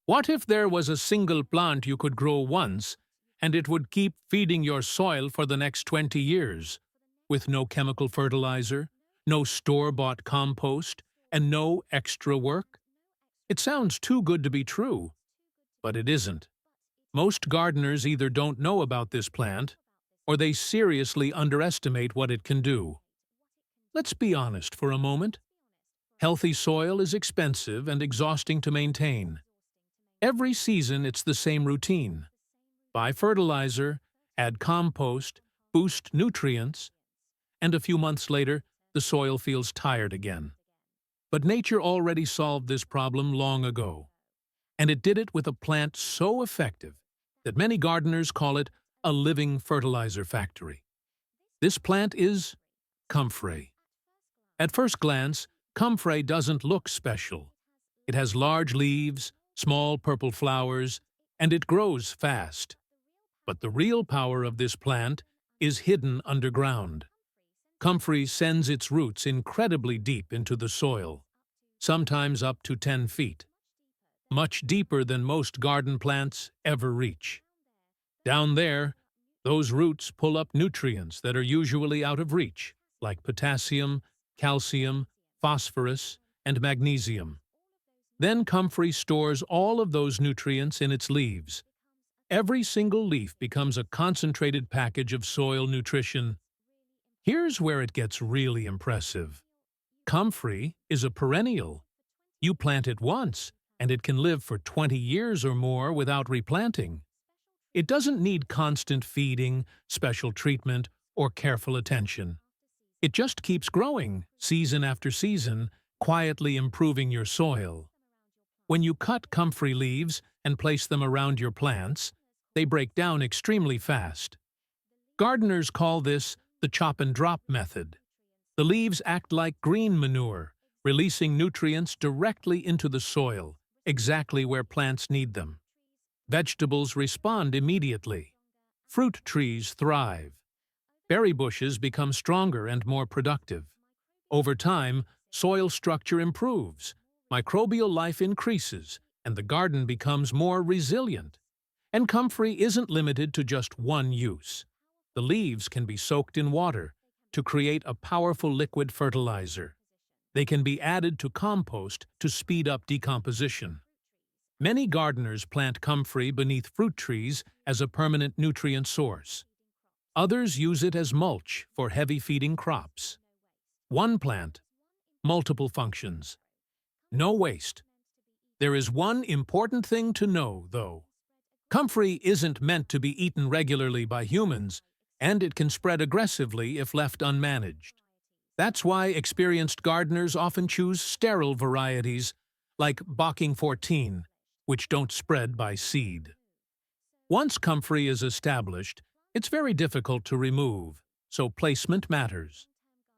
What if there was a single plant you could grow once, and it would keep feeding your soil for the next 20 years, with no chemical fertilizer, no store-bought compost, and no extra work? It sounds too good to be true, but it isn't. Most gardeners either don't know about this plant, or they seriously underestimate what it can do. Let's be honest for a moment. Healthy soil is expensive and exhausting to maintain. Every season it's the same routine. Buy fertilizer, add compost, boost nutrients, and a few months later, the soil feels tired again. But nature already solved this problem long ago, and it did it with a plant so effective that many gardeners call it a living fertilizer factory. This plant is comfrey. At first glance, comfrey doesn't look special. It has large leaves, small purple flowers, and it grows fast. But the real power of this plant is hidden underground. Comfrey sends its roots incredibly deep into the soil, sometimes up to 10 feet, much deeper than most garden plants ever reach. Down there, those roots pull up nutrients that are usually out of reach, like potassium, calcium, phosphorus, and magnesium. Then comfrey stores all of those nutrients in its leaves. Every single leaf becomes a concentrated package of soil nutrition. Here's where it gets really impressive. Comfrey is a perennial. You plant it once, and it can live for 20 years or more without replanting. It doesn't need constant feeding, special treatment, or careful attention. It just keeps growing, season after season, quietly improving your soil. When you cut comfrey leaves and place them around your plants, they break down extremely fast. Gardeners call this the chop-and-drop method. The leaves act like green manure, releasing nutrients directly into the soil, exactly where plants need them. Vegetables respond immediately. Fruit trees thrive. Berry bushes become stronger and more productive. Over time, soil structure improves, microbial life increases, and the garden becomes more resilient. And comfrey isn't limited to just one use. The leaves can be soaked in water to create a powerful liquid fertilizer. They can be added to compost to speed up decomposition. Many gardeners plant comfrey beneath fruit trees as a permanent nutrient source. Others use it as mulch for heavy-feeding crops. One plant, multiple functions. No waste. There is one important thing to know, though. Comfrey isn't meant to be eaten regularly by humans, and it can spread aggressively if left unmanaged. That's why experienced gardeners often choose sterile varieties like Bocking 14, which don't spread by seed. Once comfrey is established, it's very difficult to remove, so placement matters.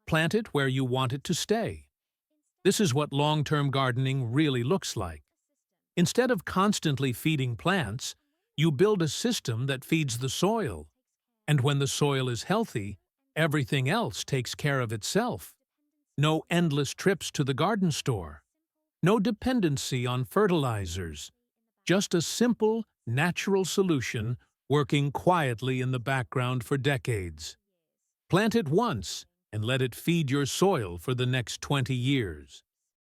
Plant it where you want it to stay. This is what long-term gardening really looks like. Instead of constantly feeding plants, you build a system that feeds the soil. And when the soil is healthy, everything else takes care of itself. No endless trips to the garden store. No dependency on fertilizers. Just a simple, natural solution working quietly in the background for decades. Plant it once and let it feed your soil for the next 20 years.